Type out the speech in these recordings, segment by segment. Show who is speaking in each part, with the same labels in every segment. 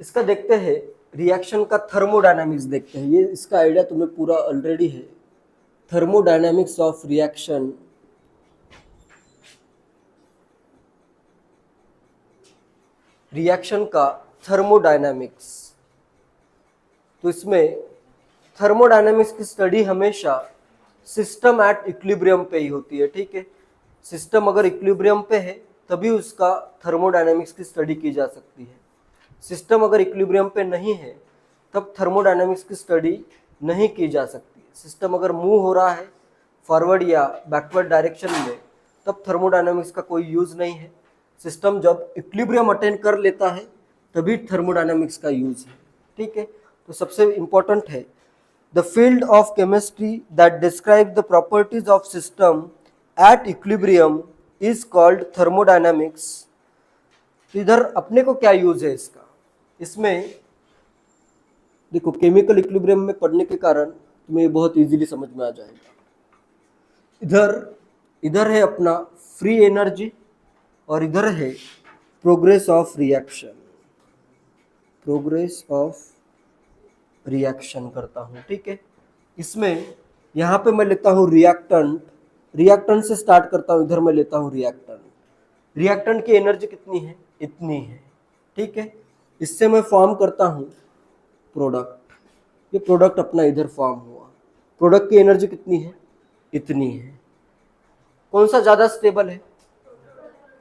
Speaker 1: इसका देखते हैं, रिएक्शन का थर्मोडायनामिक्स देखते हैं। ये इसका आइडिया तुम्हें पूरा ऑलरेडी है। थर्मोडायनामिक्स ऑफ रिएक्शन, रिएक्शन का थर्मोडायनामिक्स। तो इसमें थर्मोडायनामिक्स की स्टडी हमेशा सिस्टम एट इक्विलिब्रियम पे ही होती है, ठीक है। सिस्टम अगर इक्विलिब्रियम पे है तभी उसका थर्मोडायनामिक्स की स्टडी की जा सकती है। सिस्टम अगर इक्विलिब्रियम पे नहीं है तब थर्मोडायनामिक्स की स्टडी नहीं की जा सकती। सिस्टम अगर मूव हो रहा है फॉरवर्ड या बैकवर्ड डायरेक्शन में तब थर्मोडायनामिक्स का कोई यूज नहीं है। सिस्टम जब इक्विलिब्रियम अटेन कर लेता है तभी थर्मोडायनामिक्स का यूज है, ठीक है। तो सबसे इंपॉर्टेंट है, the field of chemistry that describe the properties of system at equilibrium is called thermodynamics. तो इधर अपने को क्या यूज है इसका, इसमें देखो केमिकल इक्विलिब्रियम में पढ़ने के कारण तुम्हें ये बहुत इजीली समझ में आ जाएगा। इधर है अपना फ्री एनर्जी और इधर है progress of reaction. Progress of reaction करता हूँ, ठीक है। इसमें यहाँ पे मैं लेता हूँ रिएक्टेंट, रिएक्टेंट से स्टार्ट करता हूँ। इधर मैं लेता हूँ रिएक्टेंट, रिएक्टेंट की एनर्जी कितनी है, इतनी है, ठीक है। इससे मैं फॉर्म करता हूँ प्रोडक्ट। ये प्रोडक्ट अपना इधर फॉर्म हुआ। प्रोडक्ट की एनर्जी कितनी है, इतनी है। कौन सा ज़्यादा स्टेबल है,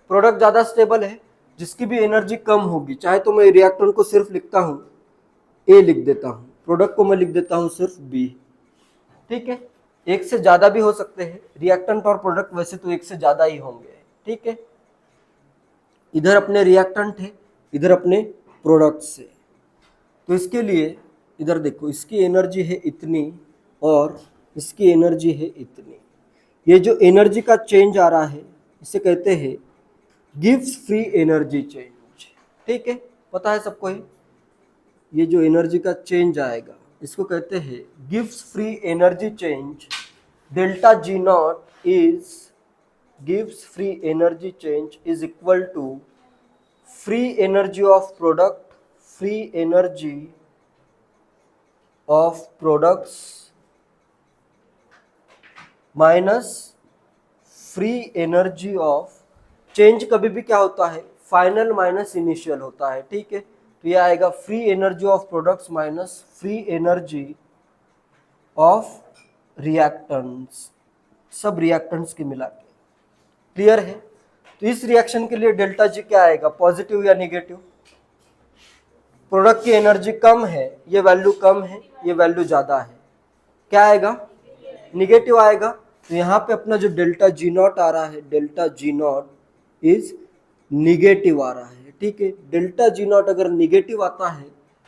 Speaker 1: प्रोडक्ट ज़्यादा स्टेबल है। जिसकी भी एनर्जी कम होगी, चाहे तो मैं रिएक्टेंट को सिर्फ लिखता हूँ ए लिख देता हूँ, प्रोडक्ट को मैं लिख देता हूँ सिर्फ बी, ठीक है। एक से ज़्यादा भी हो सकते हैं रिएक्टेंट और प्रोडक्ट, वैसे तो एक से ज़्यादा ही होंगे, ठीक है। इधर अपने रिएक्टेंट है, इधर अपने प्रोडक्ट से। तो इसके लिए इधर देखो, इसकी एनर्जी है इतनी और इसकी एनर्जी है इतनी। ये जो एनर्जी का चेंज आ रहा है इसे कहते हैं गिव्स फ्री एनर्जी चेंज, ठीक है। पता है सबको ये जो एनर्जी का चेंज आएगा इसको कहते हैं gives free energy change. Delta G naught is gives free energy change is equal to free energy of product, free energy of products minus free energy of change. कभी भी क्या होता है, फाइनल माइनस इनिशियल होता है, ठीक है। तो ये आएगा free energy of products minus free energy of reactants, सब रिएक्टेंट्स की मिला के। क्लियर है। तो इस रिएक्शन के लिए डेल्टा जी क्या आएगा, पॉजिटिव या निगेटिव। प्रोडक्ट की एनर्जी कम है, ये वैल्यू कम है, ये वैल्यू ज्यादा है, क्या आएगा, निगेटिव आएगा। तो यहाँ पे अपना जो डेल्टा जी नॉट आ रहा है, delta G naught is negative आ रहा है, ठीक है। डेल्टा जी नॉट अगर निगेटिव आता है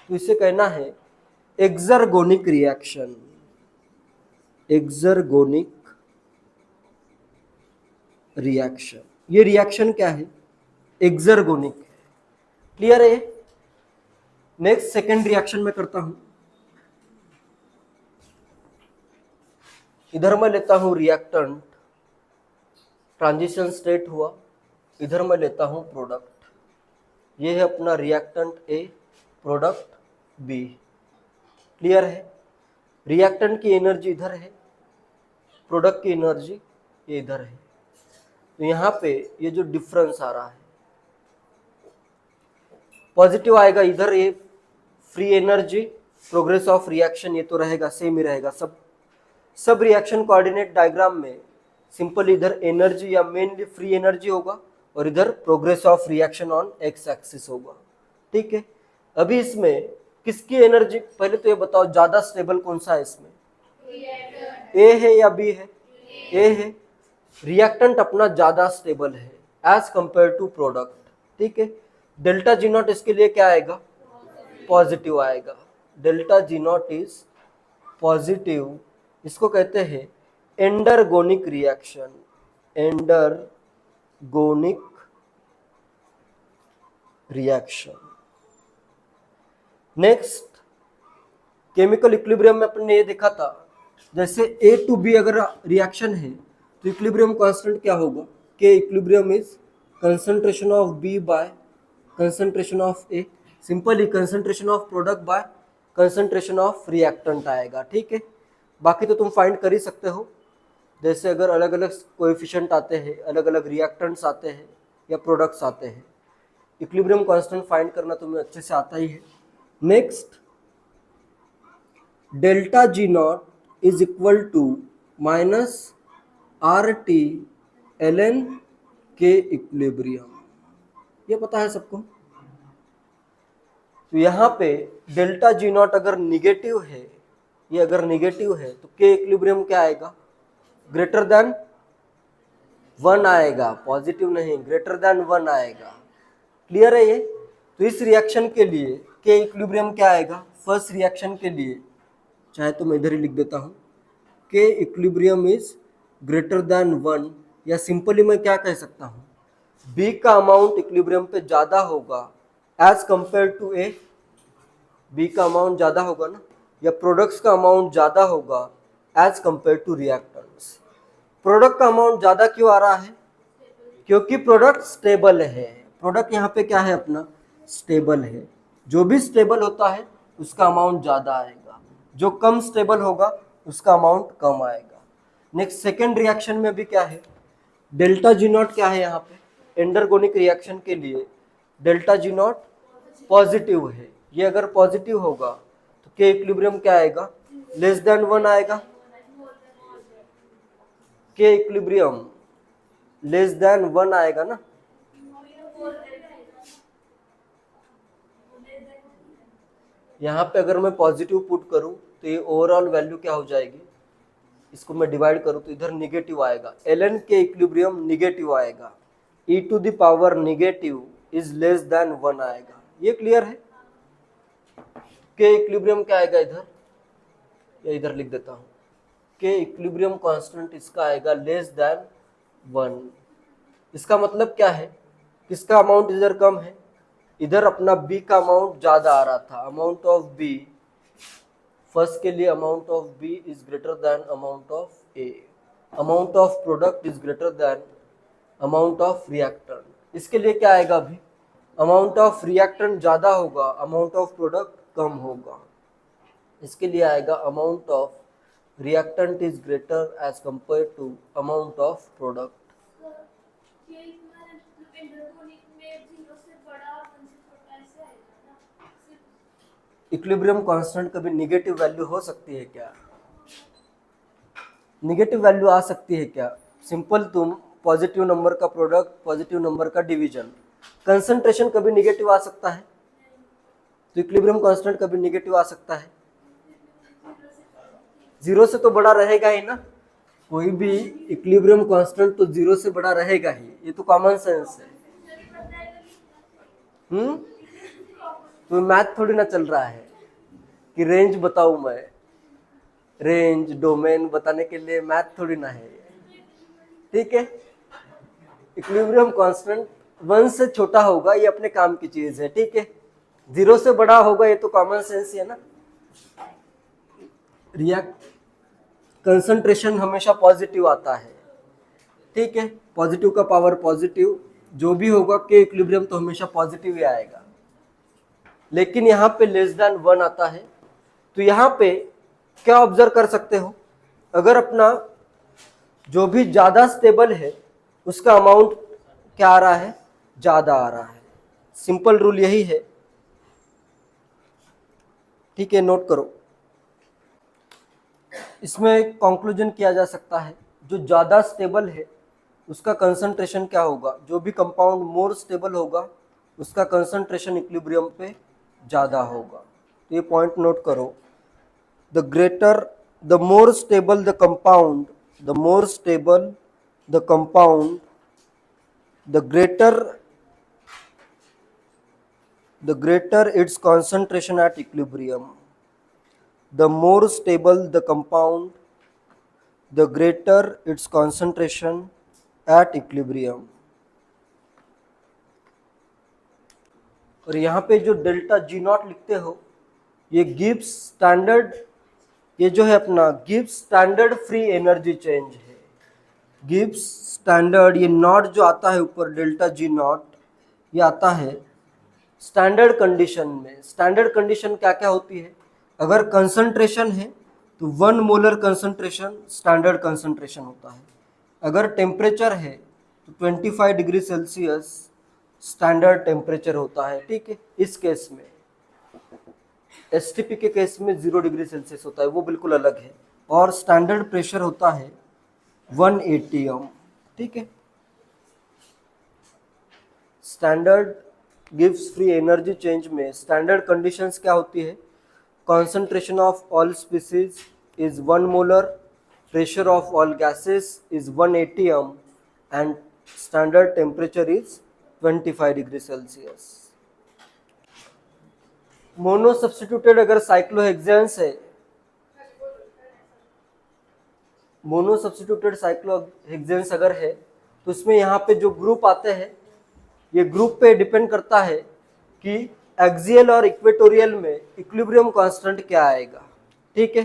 Speaker 1: तो इसे कहना है एक्सर्गोनिक रिएक्शन, एक्सर्गोनिक रिएक्शन। ये रिएक्शन क्या है, एक्सर्गोनिक है। क्लियर है। नेक्स्ट सेकेंड रिएक्शन में करता हूं। इधर मैं लेता हूं रिएक्टेंट, ट्रांजिशन स्टेट हुआ। इधर मैं लेता हूं प्रोडक्ट, ये है अपना reactant A, product B. Clear है। रिएक्टेंट की एनर्जी इधर है, प्रोडक्ट की एनर्जी ये इधर है। तो यहाँ पे ये जो डिफरेंस आ रहा है पॉजिटिव आएगा, इधर ये free energy, progress of reaction ये तो रहेगा, सेम ही रहेगा। सब रिएक्शन कोऑर्डिनेट डायग्राम में सिंपल इधर एनर्जी या मेनली फ्री एनर्जी होगा और इधर progress of reaction on x axis होगा, ठीक है। अभी इसमें किसकी एनर्जी, पहले तो ये बताओ ज्यादा स्टेबल कौन सा है इसमें, ए है या बी है, ए है। रिएक्टेंट अपना ज्यादा स्टेबल है एज कंपेयर टू प्रोडक्ट, ठीक है। डेल्टा जी नॉट इसके लिए क्या आएगा, पॉजिटिव आएगा। Delta G naught is positive. इसको कहते हैं endergonic reaction, endergonic reaction. Next chemical equilibrium में अपने ये देखा था, जैसे ए टू बी अगर रिएक्शन है तो इक्विलिब्रियम कांस्टेंट क्या होगा, K equilibrium is concentration of B by concentration of A. Simply concentration of product by concentration of reactant आएगा, ठीक है। बाकी तो तुम फाइंड कर ही सकते हो, जैसे अगर अलग अलग कोएफिशिएंट आते हैं, अलग अलग रिएक्टेंट्स आते हैं या प्रोडक्ट्स आते हैं, इक्विलिब्रियम कांस्टेंट फाइंड करना तुम्हें अच्छे से आता ही है। Next, delta G naught is equal to minus R T L N K equilibrium, ये पता है सबको। तो यहाँ पे डेल्टा जी नॉट अगर निगेटिव है, ये अगर निगेटिव है तो के इक्विलिब्रियम क्या आएगा, ग्रेटर देन 1 आएगा, पॉजिटिव नहीं, ग्रेटर देन 1 आएगा। क्लियर है ये? तो इस रिएक्शन के लिए के इक्विलिब्रियम क्या आएगा, फर्स्ट रिएक्शन के लिए, चाहे तो मैं इधर ही लिख देता हूँ, के इक्विलिब्रियम इज ग्रेटर देन 1, या सिंपली मैं क्या कह सकता हूँ, बी का अमाउंट इक्विलिब्रियम पे ज़्यादा होगा as compare to A, B का अमाउंट ज़्यादा होगा ना, या प्रोडक्ट्स का अमाउंट ज़्यादा होगा as compare to reactants. Product का अमाउंट ज़्यादा क्यों आ रहा है, क्योंकि प्रोडक्ट स्टेबल है। प्रोडक्ट यहाँ पे क्या है अपना, स्टेबल है। जो भी स्टेबल होता है उसका अमाउंट ज़्यादा आएगा, जो कम स्टेबल होगा उसका अमाउंट कम आएगा। नेक्स्ट सेकेंड रिएक्शन में भी क्या है, डेल्टा जी नॉट क्या है यहाँ पे, एंडरगोनिक रिएक्शन के लिए डेल्टा जी नॉट पॉजिटिव है। ये अगर पॉजिटिव होगा तो के इक्विलिब्रियम क्या आएगा, लेस देन 1 आएगा। के इक्विलिब्रियम लेस देन 1 आएगा ना। यहाँ पे अगर मैं पॉजिटिव पुट करूँ तो ये ओवरऑल वैल्यू क्या हो जाएगी, इसको मैं डिवाइड करूँ तो इधर निगेटिव आएगा, ln के इक्विलिब्रियम निगेटिव आएगा, e to the power negative is less than 1 आएगा। ये क्लियर है? के इक्विलिब्रियम क्या आएगा इधर, या इधर लिख देता हूँ, के इक्विलिब्रियम कांस्टेंट इसका आएगा लेस देन 1। इसका मतलब क्या है, किसका अमाउंट इधर कम है, इधर अपना b का अमाउंट ज़्यादा आ रहा था, अमाउंट ऑफ b फर्स्ट के लिए amount of b is greater than amount of a, amount of product is greater than amount of reactant. इसके लिए क्या आएगा, अभी अमाउंट ऑफ रिएक्टेंट ज़्यादा होगा, अमाउंट ऑफ प्रोडक्ट कम होगा। इसके लिए आएगा amount of reactant is greater as compare to amount of product. Equilibrium constant कभी निगेटिव वैल्यू हो सकती है क्या, निगेटिव वैल्यू आ सकती है क्या? सिंपल, तुम पॉजिटिव नंबर का प्रोडक्ट, पॉजिटिव नंबर का डिवीजन, कंसंट्रेशन कभी निगेटिव आ सकता है, तो इक्विलिब्रियम कांस्टेंट कभी निगेटिव आ सकता है। 0 से तो बड़ा रहेगा ही ना, कोई भी इक्विलिब्रियम कांस्टेंट तो 0 से बड़ा रहेगा ही, ये तो कॉमन सेंस है। तो मैथ थोड़ी ना चल रहा है कि रेंज बताऊं मैं, रेंज डोमेन बताने के लिए मैथ थोड़ी ना है, ठीक है। इक्विलिब्रियम कांस्टेंट 1 से छोटा होगा, ये अपने काम की चीज है, ठीक है। 0 से बड़ा होगा, ये तो कॉमन सेंस है ना। कंसंट्रेशन हमेशा पॉजिटिव आता है, ठीक है, पॉजिटिव का पावर पॉजिटिव, जो भी होगा के इक्विलिब्रियम तो हमेशा पॉजिटिव ही आएगा। लेकिन यहाँ पे लेस देन 1 आता है, तो यहाँ पे क्या ऑब्जर्व कर सकते हो, अगर अपना जो भी ज़्यादा स्टेबल है उसका अमाउंट क्या आ रहा है, ज़्यादा आ रहा है। सिंपल रूल यही है, ठीक है, नोट करो। इसमें कंक्लूजन किया जा सकता है, जो ज़्यादा स्टेबल है उसका कंसंट्रेशन क्या होगा, जो भी कंपाउंड मोर स्टेबल होगा उसका कंसंट्रेशन इक्विलिब्रियम पे ज़्यादा होगा। तो ये पॉइंट नोट करो, the more stable the compound, the more stable the compound, the greater its concentration at equilibrium. The more stable the compound, the greater its concentration at equilibrium. और यहाँ पे जो डेल्टा जी नॉट लिखते हो, ये Gibbs standard, ये जो है अपना Gibbs standard free energy change है। गिब्स स्टैंडर्ड, ये नॉट जो आता है ऊपर डेल्टा जी नॉट, ये आता है स्टैंडर्ड कंडीशन क्या क्या होती है? अगर कंसंट्रेशन है तो 1 मोलर कंसंट्रेशन स्टैंडर्ड कंसंट्रेशन होता है। अगर टेम्परेचर है तो 25 डिग्री सेल्सियस स्टैंडर्ड टेम्परेचर होता है, ठीक है। इस केस में एसटीपी के केस में 0 डिग्री सेल्सियस होता है, वो बिल्कुल अलग है। और स्टैंडर्ड प्रेशर होता है 1 atm, ठीक है। Standard gives free energy change में स्टैंडर्ड कंडीशंस क्या होती है? concentration of all species is 1 molar, pressure of all gases is 1 atm and standard temperature is 25 degree Celsius. Mono substituted अगर साइक्लोहेक्सेन्स है, मोनो सब्स्टिट्यूटेड साइक्लोहेक्सेन्स अगर है तो इसमें यहाँ पे जो ग्रुप आते हैं, ये ग्रुप पे डिपेंड करता है कि एक्सियल और इक्वेटोरियल में इक्विलिब्रियम कांस्टेंट क्या आएगा, ठीक है।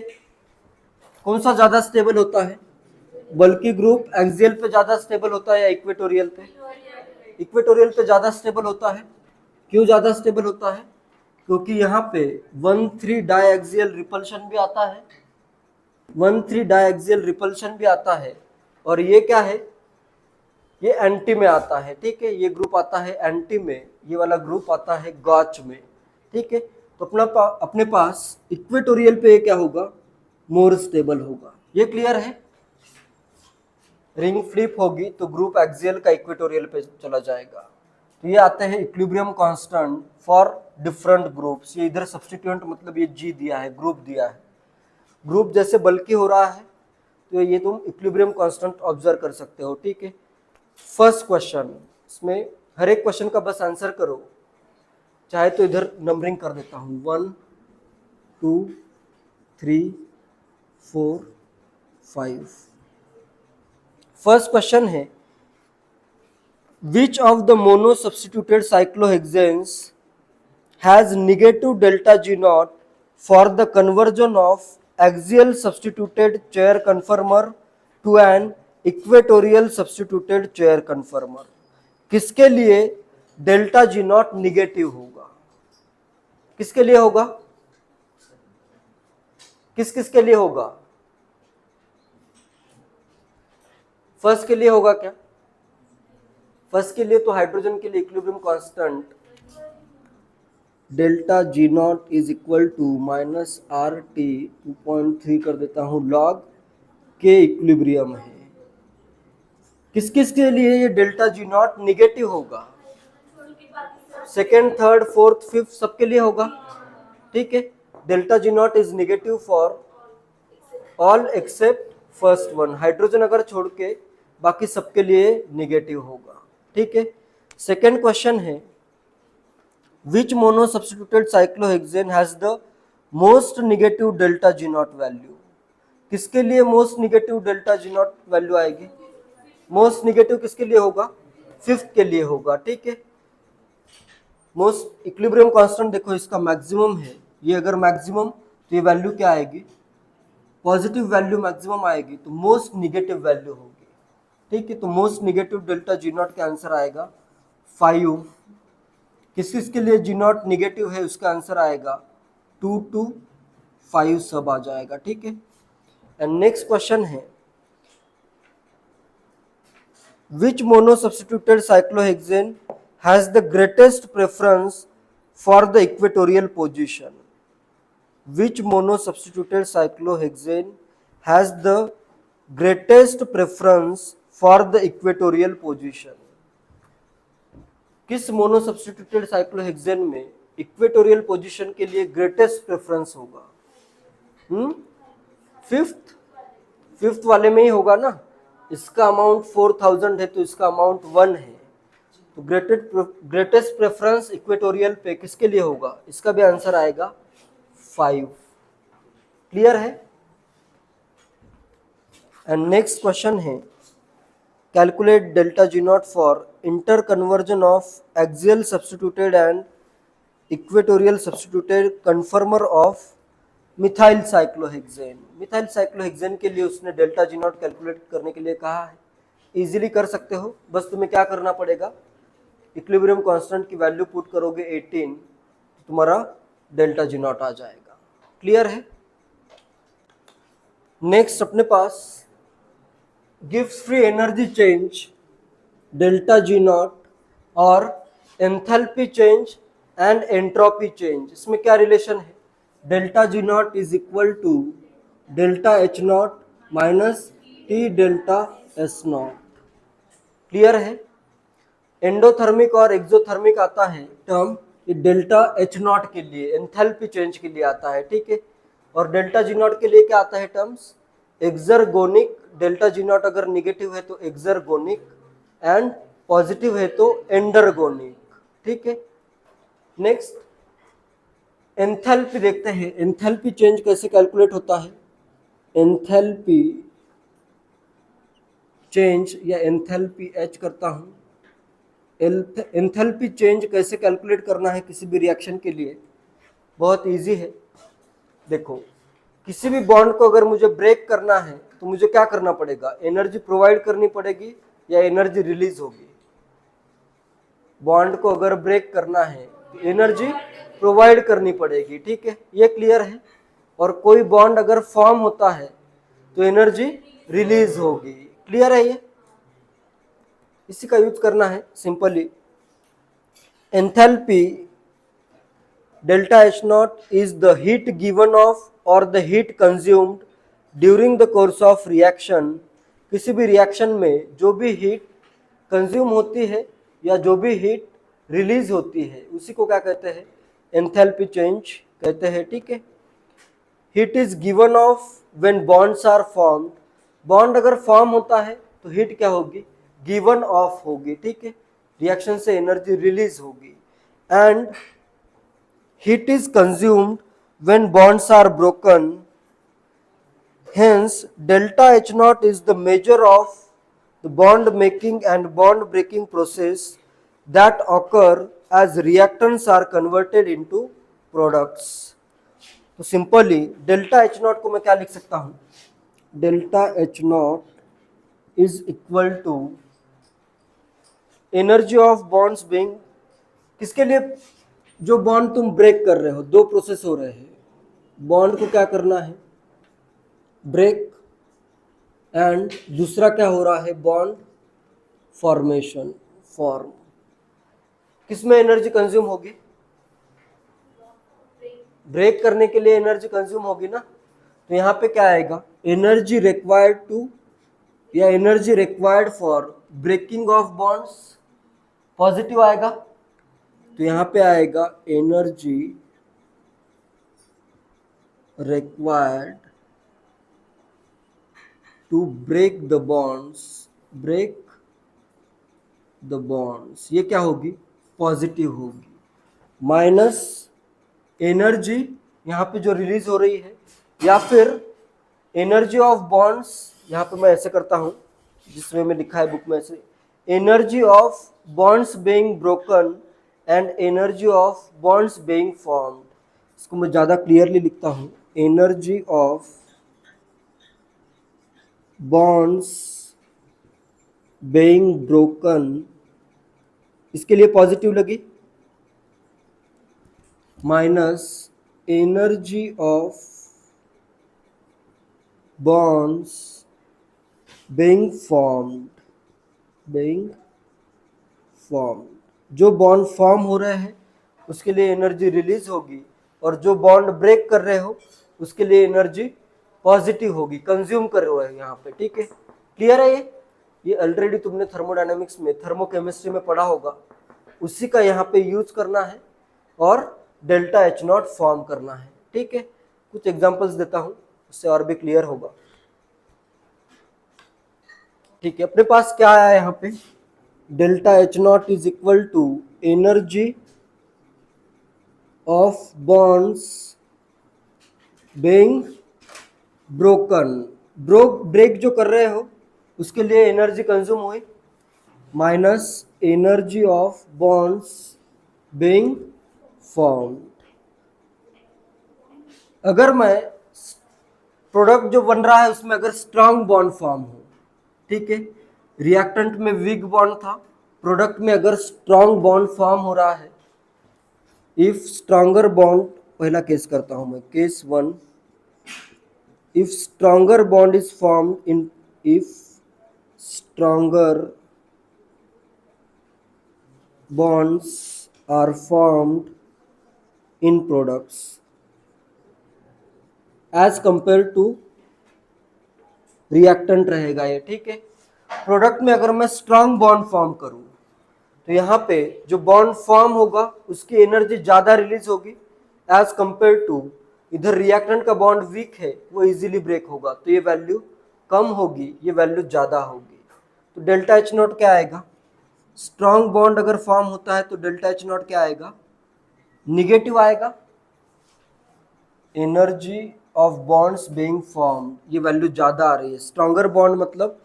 Speaker 1: कौन सा ज्यादा स्टेबल होता है? बल्कि ग्रुप एक्सियल पे ज्यादा स्टेबल होता है या इक्वेटोरियल पे? इक्वेटोरियल पे ज्यादा स्टेबल होता है। क्यों ज्यादा स्टेबल होता है? क्योंकि यहाँ पे 1,3 डायएक्सियल रिपल्शन भी आता है, 1,3 डायएक्सियल रिपल्शन भी आता है। और ये क्या है? ये एंटी में आता है, ठीक है। ये ग्रुप आता है एंटी में, ये वाला ग्रुप आता है गॉच में, ठीक है। तो अपने पास इक्वेटोरियल पे क्या होगा? मोर स्टेबल होगा। ये क्लियर है? रिंग फ्लिप होगी तो ग्रुप एक्सियल का इक्वेटोरियल पे चला जाएगा। तो ये आते हैं equilibrium constant for different groups. ये इधर सब्स्टिट्यूएंट मतलब ये जी दिया है, ग्रुप दिया है। ग्रुप जैसे बल्कि हो रहा है तो ये तुम इक्विलिब्रियम कांस्टेंट ऑब्जर्व कर सकते हो, ठीक है। फर्स्ट क्वेश्चन, इसमें हर एक क्वेश्चन का बस आंसर करो। चाहे तो इधर नंबरिंग कर देता हूँ, 1 2 3 4 5। फर्स्ट क्वेश्चन है, which of the mono substituted cyclohexanes has negative delta G naught for the conversion of axial substituted chair conformer to an equatorial substituted chair conformer. किसके लिए डेल्टा जी नॉट निगेटिव होगा? किसके लिए होगा? किसके लिए होगा? फर्स्ट के लिए होगा क्या? फर्स्ट के लिए तो हाइड्रोजन के लिए equilibrium constant delta G naught is equal to minus R T 2.3 कर देता हूं लॉग के इक्विलिब्रियम है। किस किस के लिए ये डेल्टा जी नॉट निगेटिव होगा? सेकेंड, थर्ड, फोर्थ, फिफ्थ सबके लिए होगा, ठीक है। Delta G naught is negative for all except first one. Hydrogen अगर छोड़ के बाकी सबके लिए निगेटिव होगा, ठीक है। सेकेंड क्वेश्चन है, which mono substituted cyclohexane has the most negative delta G naught value? किसके लिए most negative delta G naught value आएगी? मोस्ट निगेटिव किसके लिए होगा? फिफ्थ के लिए होगा, ठीक है। मोस्ट इक्विलिब्रियम कांस्टेंट देखो इसका मैक्सिमम है, ये अगर मैक्सिमम तो ये वैल्यू क्या आएगी? पॉजिटिव वैल्यू मैक्सिमम आएगी, तो मोस्ट निगेटिव वैल्यू होगी, ठीक है। तो most negative delta G not का आंसर आएगा 5। किसके लिए जी नॉट निगेटिव है उसका आंसर आएगा 2 to 5 सब आ जाएगा, ठीक है। एंड नेक्स्ट क्वेश्चन है, which monosubstituted cyclohexane has the greatest preference for the equatorial position? Which monosubstituted cyclohexane has the greatest preference for the equatorial position? किस मोनोसब्स्टिट्यूटेड साइक्लोहेक्सेन में इक्वेटोरियल पोजीशन के लिए ग्रेटेस्ट प्रेफरेंस होगा? फिफ्थ वाले में ही होगा ना। इसका अमाउंट 4000 है तो इसका अमाउंट 1 है, तो ग्रेटेस्ट प्रेफरेंस इक्वेटोरियल पे किसके लिए होगा? इसका भी आंसर आएगा 5। क्लियर है? एंड नेक्स्ट क्वेश्चन है, calculate delta G naught for inter conversion of axial substituted and equatorial substituted कन्फर्मर of methyl cyclohexane. Methyl cyclohexane के लिए उसने डेल्टा जी नॉट कैलकुलेट करने के लिए कहा है। इजीली कर सकते हो, बस तुम्हें क्या करना पड़ेगा? इक्विलिब्रियम कांस्टेंट की वैल्यू पुट करोगे 18, तो तुम्हारा डेल्टा जी नॉट आ जाएगा। क्लियर है? नेक्स्ट अपने पास gives free energy change delta G naught और enthalpy change and entropy change. इसमें क्या रिलेशन है? Delta G naught is equal to delta H naught minus T delta S naught. Clear है? Endothermic और exothermic आता है टर्म, ये delta H not के लिए एंथैल्पी चेंज के लिए आता है, ठीक है। और डेल्टा जी नॉट के लिए क्या आता है टर्म्स? एक्सर्गोनिक, डेल्टा जी नॉट अगर निगेटिव है तो एक्सर्गोनिक एंड पॉजिटिव है तो एंडरगोनिक, ठीक है। नेक्स्ट एंथैल्पी देखते हैं, एंथैल्पी चेंज कैसे कैलकुलेट होता है? एंथैल्पी चेंज या एंथैल्पी एच करता हूं। एंथैल्पी चेंज कैसे कैलकुलेट करना है किसी भी रिएक्शन के लिए? बहुत इजी है। देखो, किसी भी बॉन्ड को अगर मुझे ब्रेक करना है तो मुझे क्या करना पड़ेगा? एनर्जी प्रोवाइड करनी पड़ेगी या एनर्जी रिलीज होगी? बॉन्ड को अगर ब्रेक करना है तो एनर्जी प्रोवाइड करनी पड़ेगी, ठीक है, ये क्लियर है। और कोई बॉन्ड अगर फॉर्म होता है तो एनर्जी रिलीज होगी, क्लियर है ये? इसी का यूज करना है simply. Enthalpy delta H naught is the heat given off और the heat consumed during the course of reaction. किसी भी रिएक्शन में जो भी हीट कंज्यूम होती है या जो भी हीट रिलीज होती है उसी को क्या कहते हैं? एंथैल्पी चेंज कहते हैं, ठीक है। Heat is given off when bonds are formed. Bond अगर फॉर्म होता है तो हीट क्या होगी? गिवन ऑफ होगी, ठीक है, रिएक्शन से एनर्जी रिलीज होगी। And heat is consumed when bonds are broken. Hence, delta H naught is the measure of the bond making and bond breaking process that occur as reactants are converted into products. तो simply delta H naught को मैं क्या लिख सकता हूं? Delta H naught is equal to energy of bonds being, किसके लिए? जो बॉन्ड तुम ब्रेक कर रहे हो, दो प्रोसेस हो रहे हैं, बॉन्ड को क्या करना है? ब्रेक, एंड दूसरा क्या हो रहा है? Bond formation, form. किसमें एनर्जी कंज्यूम होगी? ब्रेक करने के लिए एनर्जी कंज्यूम होगी ना। तो यहां पे क्या आएगा? एनर्जी रिक्वायर्ड टू या energy required for breaking of bonds, positive आएगा। तो यहां पे आएगा energy required to break the bonds, break the bonds, ये क्या होगी? पॉजिटिव होगी। माइनस एनर्जी यहाँ पे जो रिलीज हो रही है, या फिर एनर्जी ऑफ बॉन्ड्स, यहाँ पे मैं ऐसे करता हूँ जिसमें में लिखा है बुक में से, energy of bonds being broken and energy of bonds being formed. इसको मैं ज़्यादा क्लियरली लिखता हूँ, energy of bonds being broken, इसके लिए पॉजिटिव लगी, minus energy of bonds being formed, being formed. जो बॉन्ड फॉर्म हो रहे हैं उसके लिए एनर्जी रिलीज होगी, और जो बॉन्ड ब्रेक कर रहे हो उसके लिए एनर्जी पॉजिटिव होगी, कंज्यूम कर रहे हो यहाँ पे, ठीक है। क्लियर है ये ऑलरेडी तुमने थर्मोडायनेमिक्स में, थर्मोकेमिस्ट्री में पढ़ा होगा, उसी का यहाँ पे यूज करना है और डेल्टा एच नॉट फॉर्म करना है, ठीक है। कुछ एग्जांपल्स देता हूँ, उससे और भी क्लियर होगा, ठीक है। अपने पास क्या आया यहाँ पे? Delta H naught is equal to energy of bonds being broken, break जो कर रहे हो उसके लिए एनर्जी कंज्यूम हुई, minus energy of bonds being formed. अगर मैं प्रोडक्ट जो बन रहा है उसमें अगर स्ट्रांग बॉन्ड फॉर्म हो, ठीक है, रिएक्टेंट में वीक बॉन्ड था, प्रोडक्ट में अगर स्ट्रॉन्ग बॉन्ड फॉर्म हो रहा है, इफ स्ट्रॉन्गर बॉन्ड, पहला केस करता हूं मैं, case 1, if stronger bond is formed in, if stronger bonds are formed in products as compared to reactant रहेगा ये, ठीक है। प्रोडक्ट में अगर मैं स्ट्रांग बॉन्ड फॉर्म करूं तो यहाँ पे जो बॉन्ड फॉर्म होगा उसकी एनर्जी ज्यादा रिलीज होगी एज कंपेयर टू इधर रिएक्टेंट का बॉन्ड वीक है, वो इजीली ब्रेक होगा, तो ये वैल्यू कम होगी, ये वैल्यू ज्यादा होगी। तो डेल्टा एच नॉट क्या आएगा, स्ट्रॉन्ग बॉन्ड अगर फॉर्म होता है तो डेल्टा एच नॉट क्या आएगा, निगेटिव आएगा। Energy of bonds being form, ये वैल्यू ज्यादा आ रही है, स्ट्रॉन्गर बॉन्ड मतलब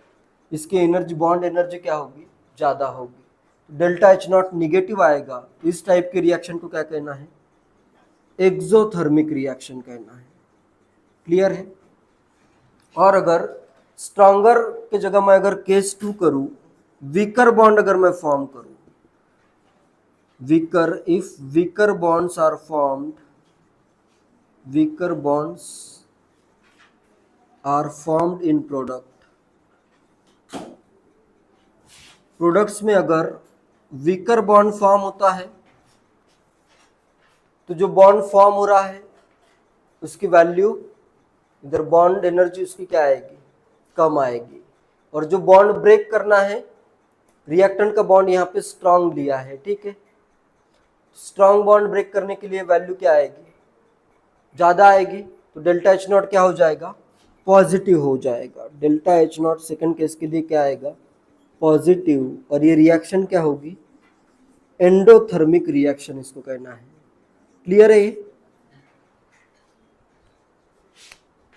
Speaker 1: इसकी एनर्जी, बॉन्ड एनर्जी क्या होगी, ज्यादा होगी, डेल्टा एच नॉट निगेटिव आएगा। इस टाइप के रिएक्शन को क्या कहना है, एक्सोथर्मिक रिएक्शन कहना है। क्लियर है। और अगर स्ट्रॉन्गर के जगह मैं अगर केस 2 करूं, वीकर बॉन्ड अगर मैं फॉर्म करूं, weaker, if weaker bonds are formed, weaker bonds are formed in products में अगर वीकर बॉन्ड फॉर्म होता है तो जो बॉन्ड फॉर्म हो रहा है उसकी वैल्यू, इधर बॉन्ड एनर्जी उसकी क्या आएगी, कम आएगी। और जो बॉन्ड ब्रेक करना है, रिएक्टेंट का बॉन्ड यहाँ पे स्ट्रांग लिया है, ठीक है, स्ट्रांग बॉन्ड ब्रेक करने के लिए वैल्यू क्या आएगी, ज्यादा आएगी, तो डेल्टा एच नॉट क्या हो जाएगा, पॉजिटिव हो जाएगा। Delta H not second case के लिए क्या आएगा, पॉजिटिव। और ये रिएक्शन क्या होगी, एंडोथर्मिक रिएक्शन इसको कहना है। क्लियर है।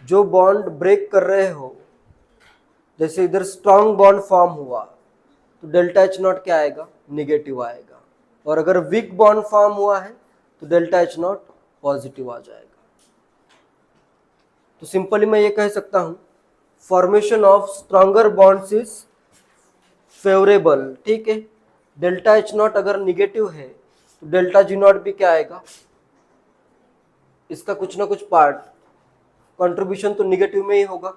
Speaker 1: जो बॉन्ड ब्रेक कर रहे हो, जैसे इधर स्ट्रॉन्ग बॉन्ड फॉर्म हुआ तो डेल्टा एच नॉट क्या आएगा, निगेटिव आएगा। और अगर वीक बॉन्ड फॉर्म हुआ है तो डेल्टा एच नॉट पॉजिटिव आ जाएगा। तो सिंपली मैं ये कह सकता हूं, formation of stronger bonds is favourable, ठीक है। डेल्टा एच नॉट अगर निगेटिव है तो डेल्टा जी नॉट भी क्या आएगा, इसका कुछ ना कुछ पार्ट, कंट्रीब्यूशन तो निगेटिव में ही होगा।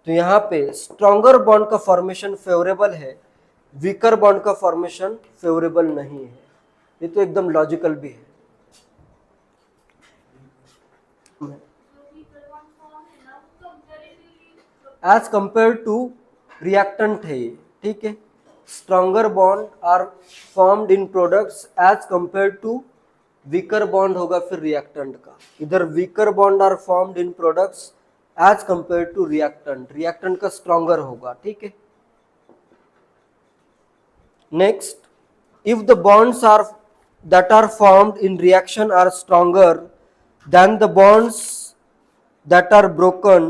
Speaker 1: तो यहाँ पे स्ट्रॉन्गर बॉन्ड का फॉर्मेशन फेवरेबल है, वीकर बॉन्ड का फॉर्मेशन फेवरेबल नहीं है। ये तो एकदम लॉजिकल भी है। एज कंपेयर टू रिएक्टेंट है ये, ठीक है। Stronger bond are formed in products as compare to weaker bond होगा फिर रिएक्टेंट का। इधर weaker bond are formed in products as compare to reactant, reactant का स्ट्रॉन्गर होगा, ठीक है। Next, if the bonds are that are formed in reaction are stronger than the bonds that are broken,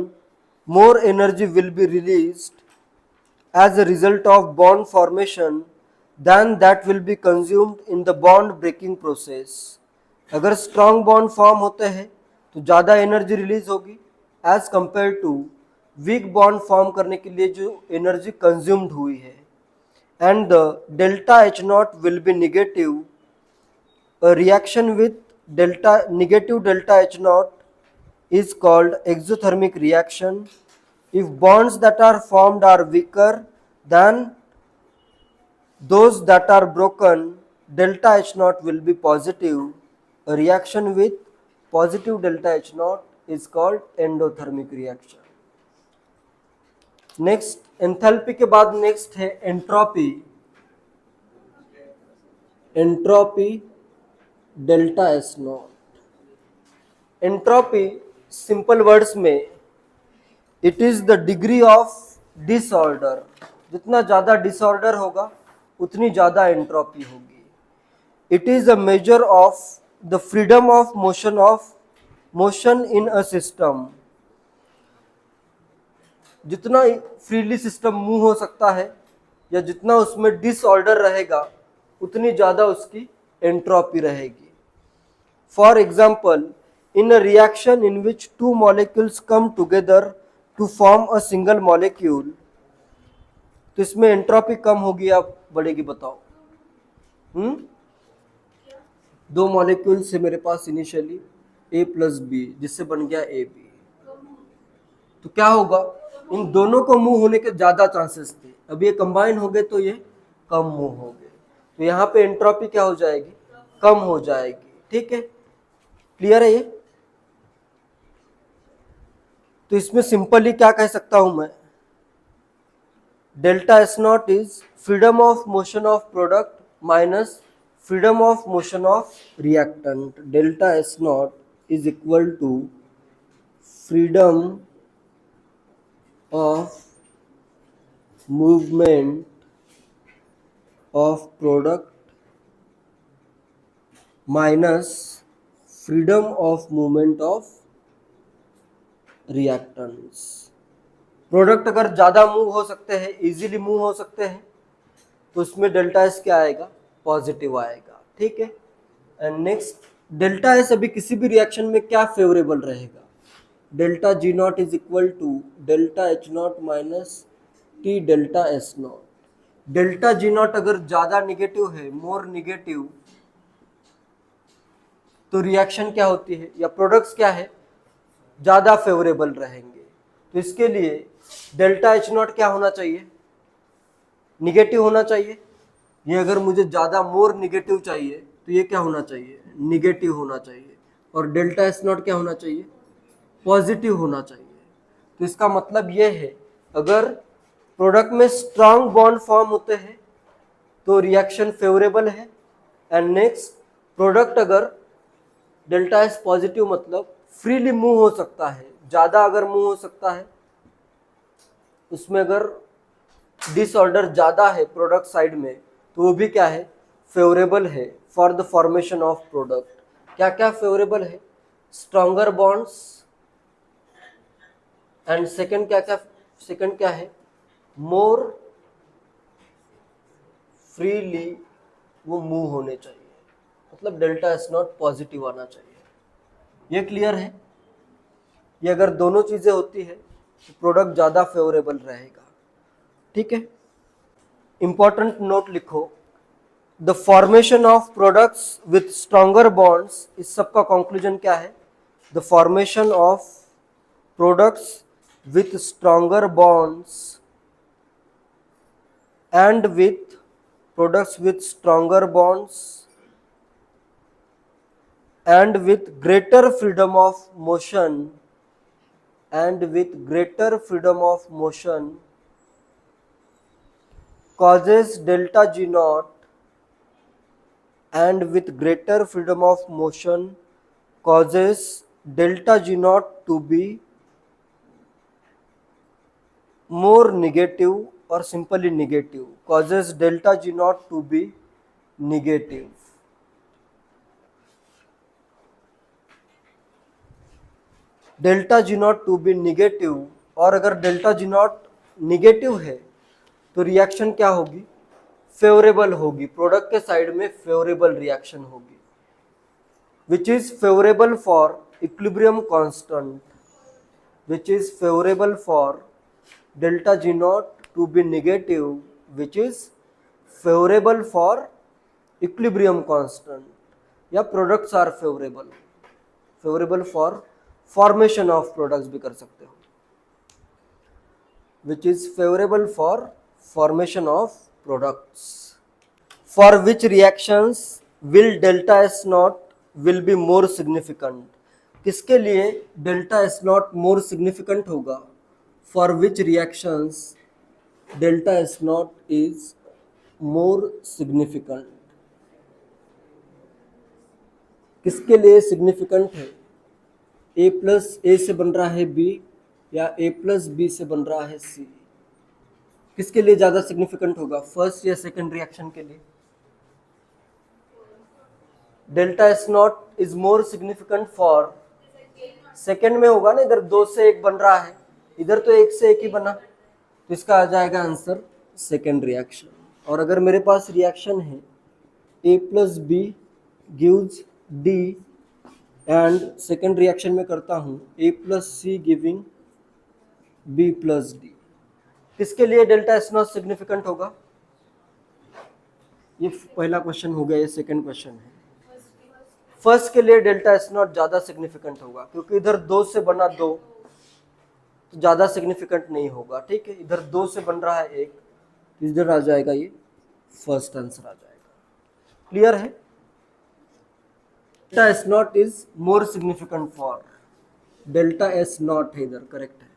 Speaker 1: more energy will be released as a result of bond formation than that will be consumed in the bond breaking process. अगर strong bond form होते हैं तो ज़्यादा energy release होगी as compare to weak bond form करने के लिए जो एनर्जी कंज्यूम्ड हुई है। And the delta H naught will be negative. A reaction with negative delta H naught is called exothermic reaction. If bonds that are formed are weaker than those that are broken, delta H naught will be positive. A reaction with positive delta H naught is called endothermic reaction. Next, enthalpy के बाद next है entropy. Entropy delta S naught. Entropy simple words में it is the degree of disorder. जितना ज़्यादा disorder होगा उतनी ज़्यादा entropy होगी। It is a measure of the freedom of motion in a system. जितना फ्रीली सिस्टम मूव हो सकता है या जितना उसमें डिसऑर्डर रहेगा उतनी ज़्यादा उसकी एंट्रोपी रहेगी। For example, in a reaction in which two molecules come together to form a single molecule, तो इसमें एंट्रोपी कम होगी या बढ़ेगी, बताओ। दो मॉलिक्यूल्स है मेरे पास इनिशियली A प्लस बी, जिससे बन गया AB। तो क्या होगा, इन दोनों को मूव होने के ज्यादा चांसेस थे, अब ये कंबाइन हो गए तो ये कम मूव हो गए, तो यहाँ पे एंट्रोपी क्या हो जाएगी, कम हो जाएगी। ठीक है, क्लियर है ये। तो इसमें सिंपली क्या कह सकता हूं मैं, delta S naught is freedom of motion of product minus freedom of motion of reactant. Delta S naught is equal to freedom of movement of product minus freedom of movement of reactants. Product अगर ज़्यादा move हो सकते हैं, easily move हो सकते हैं, तो उसमें डेल्टा एस क्या आएगा, पॉजिटिव आएगा। ठीक है, एंड नेक्स्ट डेल्टा एस अभी किसी भी रिएक्शन में क्या फेवरेबल रहेगा, delta G naught is equal to delta H naught minus T delta S naught. Delta G naught अगर ज़्यादा निगेटिव है, मोर निगेटिव, तो रिएक्शन क्या होती है या प्रोडक्ट्स क्या है, ज़्यादा फेवरेबल रहेंगे। तो इसके लिए डेल्टा एच नॉट क्या होना चाहिए, निगेटिव होना चाहिए। ये अगर मुझे ज़्यादा मोर निगेटिव चाहिए तो ये क्या होना चाहिए, निगेटिव होना चाहिए। और डेल्टा एस नॉट क्या होना चाहिए, पॉजिटिव होना चाहिए। तो इसका मतलब ये है, अगर प्रोडक्ट में स्ट्रांग बॉन्ड फॉर्म होते हैं तो रिएक्शन फेवरेबल है। एंड नेक्स्ट, प्रोडक्ट अगर डेल्टा एस पॉजिटिव मतलब फ्रीली मूव हो सकता है, ज़्यादा अगर मूव हो सकता है, उसमें अगर डिसऑर्डर ज़्यादा है प्रोडक्ट साइड में, तो वो भी क्या है, फेवरेबल है for the formation of product. क्या क्या फेवरेबल है, स्ट्रॉन्गर बॉन्ड्स, एंड सेकंड क्या है, मोर फ्रीली वो मूव होने चाहिए, मतलब डेल्टा एस नॉट पॉजिटिव आना चाहिए। ये क्लियर है। ये अगर दोनों चीज़ें होती है तो प्रोडक्ट ज़्यादा फेवरेबल रहेगा। ठीक है, इंपॉर्टेंट नोट लिखो, the formation of products with stronger bonds, इस सब का कंक्लूजन क्या है, the formation of products with stronger bonds and with products with stronger bonds and with greater freedom of motion causes delta G naught and with greater freedom of motion causes delta G naught to be more negative or simply negative, causes delta G naught to be negative। Delta G naught to be negative, और अगर delta G not negative है तो reaction क्या होगी, favourable होगी, product के side में favourable reaction होगी, which is favourable for equilibrium constant, which is favourable for delta G naught to be negative, which is favourable for equilibrium constant, या products are favourable for formation of products भी कर सकते हो, which is favourable for formation of products. For which reactions will delta S naught will be more significant, किसके लिए delta S naught more significant होगा, for which reactions delta S naught is more significant, किसके लिए significant है, A plus ए से बन रहा है बी या ए प्लस बी से बन रहा है सी, किसके लिए ज़्यादा सिग्निफिकेंट होगा, फर्स्ट या सेकंड रिएक्शन के लिए, delta S naught is more significant for second में होगा ना, इधर 2 से 1 बन रहा है, इधर तो 1 से 1 ही बना, तो इसका आ जाएगा आंसर सेकंड रिएक्शन। और अगर मेरे पास रिएक्शन है A plus B gives D, and second reaction में करता हूँ A plus C giving B plus D, किसके लिए डेल्टा एस नॉट सिग्निफिकेंट होगा, ये पहला क्वेश्चन हो गया, ये सेकंड क्वेश्चन है। फर्स्ट के लिए डेल्टा एस नॉट ज्यादा सिग्निफिकेंट होगा क्योंकि इधर 2 से बना 2 तो ज्यादा सिग्निफिकेंट नहीं होगा, ठीक है। इधर 2 से बन रहा है 1 तो इधर आ जाएगा, ये फर्स्ट आंसर आ जाएगा। क्लियर है? Delta S naught is more significant for, delta S not है इधर, करेक्ट है।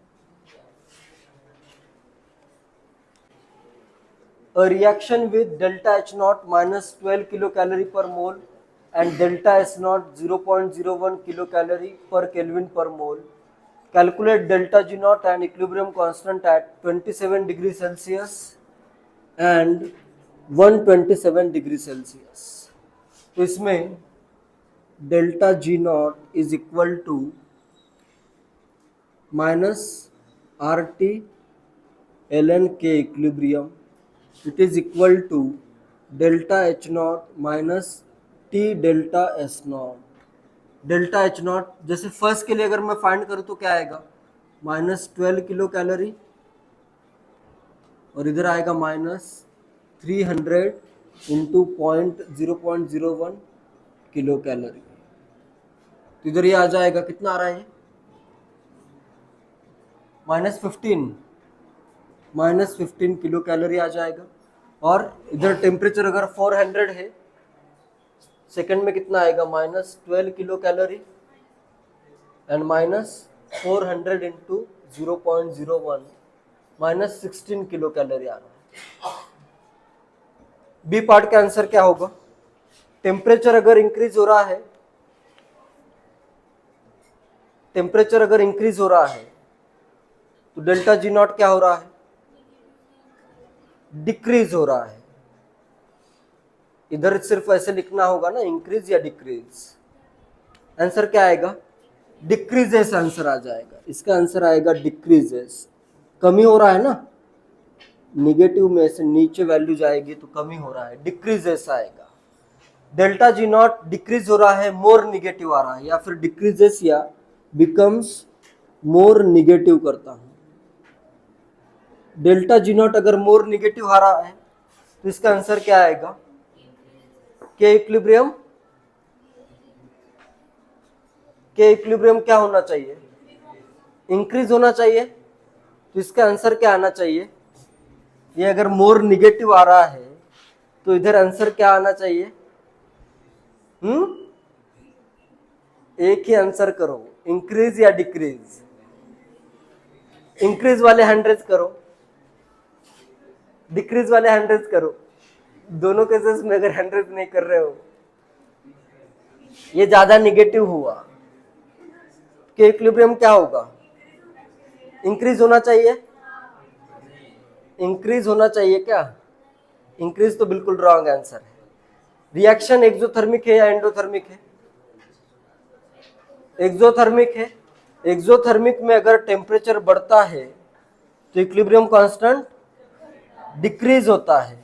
Speaker 1: A reaction with delta H naught minus 12 kilocalorie per mole and delta S naught 0.01 kilocalorie per Kelvin per mole. Calculate delta G naught and equilibrium constant at 27 degrees Celsius and 127 degrees Celsius. तो इसमें delta G naught is equal to minus RT ln K equilibrium. It is equal to delta H naught minus T delta S naught. Delta H naught जैसे first के लिए अगर मैं find करूँ तो क्या आएगा, -12 किलो कैलोरी और इधर आएगा -300 इंटू 0.01 किलो कैलोरी। तो इधर ये आ जाएगा, कितना आ रहा है, -15 किलो कैलोरी आ जाएगा। और इधर टेम्परेचर अगर 400 है, सेकंड में कितना आएगा, -12 kilo calorie and -400 into 0.01 -16 kilo calorie आ रहा है। बी पार्ट का आंसर क्या होगा, टेम्परेचर अगर इंक्रीज हो रहा है, टेम्परेचर अगर इंक्रीज हो रहा है तो डेल्टा जी नॉट क्या हो रहा है, डिक्रीज हो रहा है। इधर सिर्फ ऐसे लिखना होगा ना, इंक्रीज या डिक्रीज। आंसर क्या आएगा, डिक्रीजेस आंसर आ जाएगा। इसका आंसर आएगा डिक्रीजेस। कमी हो रहा है ना, निगेटिव में से नीचे वैल्यू जाएगी तो कमी हो रहा है, डिक्रीजेस आएगा। डेल्टा जी नॉट डिक्रीज हो रहा है, मोर निगेटिव आ रहा है, या फिर डिक्रीजेस या बिकम्स मोर निगेटिव करता हूं। डेल्टा जी नॉट अगर मोर निगेटिव आ रहा है तो इसका आंसर क्या आएगा, के इक्विलिब्रियम, के इक्विलिब्रियम क्या होना चाहिए, इंक्रीज होना चाहिए। तो इसका आंसर क्या आना चाहिए, ये अगर मोर निगेटिव आ रहा है तो इधर आंसर क्या आना चाहिए, एक ही आंसर करो, इंक्रीज या डिक्रीज। इंक्रीज वाले 100 करो, डिक्रीज वाले 100 करो। दोनों केसेस में अगर 100 नहीं कर रहे हो, ये ज्यादा निगेटिव हुआ, के इक्विलिब्रियम क्या होगा, इंक्रीज होना चाहिए, इंक्रीज होना चाहिए क्या, इंक्रीज तो बिल्कुल रॉन्ग आंसर है। रिएक्शन एक्सोथर्मिक है या एंडोथर्मिक है, एक्सोथर्मिक है। एक्सोथर्मिक में अगर टेम्परेचर बढ़ता है तो इक्विलिब्रियम कांस्टेंट डिक्रीज होता है।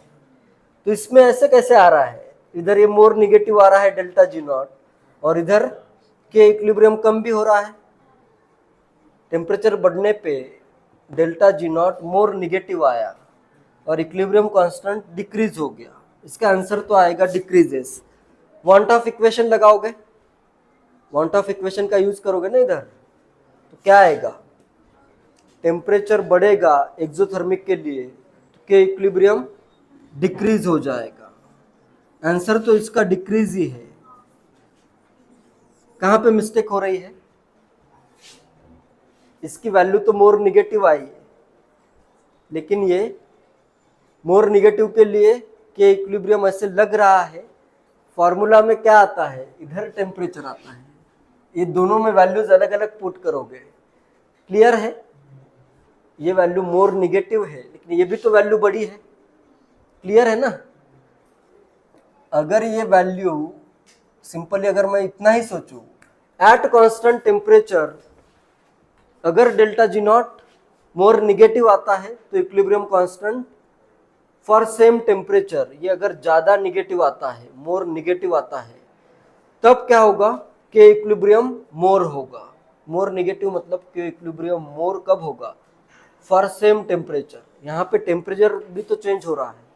Speaker 1: तो इसमें ऐसे कैसे आ रहा है, इधर ये मोर निगेटिव आ रहा है डेल्टा जी नॉट, और इधर के इक्विलिब्रियम कम भी हो रहा है। टेम्परेचर बढ़ने पे delta G not more negative आया और इक्विलिब्रियम कांस्टेंट डिक्रीज हो गया। इसका आंसर तो आएगा डिक्रीजेस। वांट ऑफ इक्वेशन लगाओगे, वांट ऑफ इक्वेशन का यूज करोगे ना इधर, तो क्या आएगा, टेम्परेचर बढ़ेगा एक्सोथर्मिक के लिए तो के इक्विलिब्रियम डिक्रीज हो जाएगा। आंसर तो इसका डिक्रीज ही है। कहां पे मिस्टेक हो रही है, इसकी वैल्यू तो मोर निगेटिव आई है, लेकिन ये मोर निगेटिव के लिए के इक्विलिब्रियम ऐसे लग रहा है। फॉर्मूला में क्या आता है, इधर टेम्परेचर आता है। ये दोनों में वैल्यूज अलग अलग पुट करोगे। क्लियर है, ये वैल्यू मोर निगेटिव है लेकिन ये भी तो वैल्यू बड़ी है। क्लियर है ना, अगर ये वैल्यू सिंपली अगर मैं इतना ही सोचूं, एट कांस्टेंट टेम्परेचर अगर delta G not more negative आता है तो equilibrium constant for same temperature, ये अगर ज्यादा निगेटिव आता है, मोर निगेटिव आता है, तब क्या होगा, के इक्विलिब्रियम मोर होगा। मोर निगेटिव मतलब के इक्विलिब्रियम मोर कब होगा, फॉर सेम टेम्परेचर। यहाँ पे टेम्परेचर भी तो चेंज हो रहा है।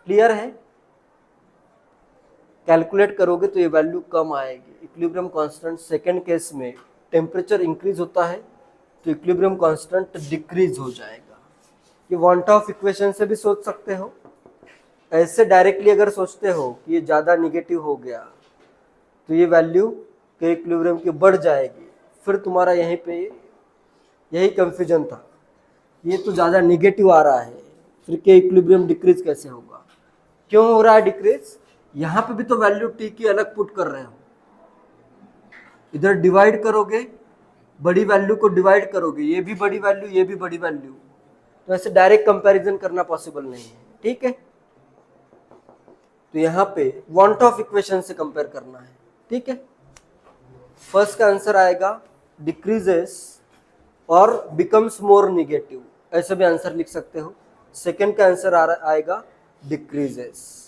Speaker 1: क्लियर है, कैलकुलेट करोगे तो ये वैल्यू कम आएगी। इक्विलिब्रियम कांस्टेंट सेकंड केस में टेम्परेचर इंक्रीज होता है तो इक्विलिब्रियम कांस्टेंट डिक्रीज हो जाएगा। ये वन ऑफ इक्वेशन से भी सोच सकते हो, ऐसे डायरेक्टली अगर सोचते हो कि ये ज़्यादा निगेटिव हो गया तो ये वैल्यू के इक्विलिब्रियम की बढ़ जाएगी, फिर तुम्हारा यहीं पे यही कंफ्यूजन था, ये तो ज़्यादा निगेटिव आ रहा है, फिर के इक्विलिब्रियम डिक्रीज कैसे होगा, क्यों हो रहा है डिक्रीज? यहाँ पे भी तो वैल्यू टी की अलग पुट कर रहे हो, इधर डिवाइड करोगे, बड़ी वैल्यू को डिवाइड करोगे, ये भी बड़ी वैल्यू ये भी बड़ी वैल्यू, तो ऐसे डायरेक्ट कंपैरिजन करना पॉसिबल नहीं है, ठीक है। तो यहाँ पे वन ऑफ इक्वेशन से कंपेयर करना है, ठीक है। फर्स्ट का आंसर आएगा डिक्रीजेस और बिकम्स मोर निगेटिव, ऐसे भी आंसर लिख सकते हो। सेकंड का आंसर आएगा डिक्रीजेस।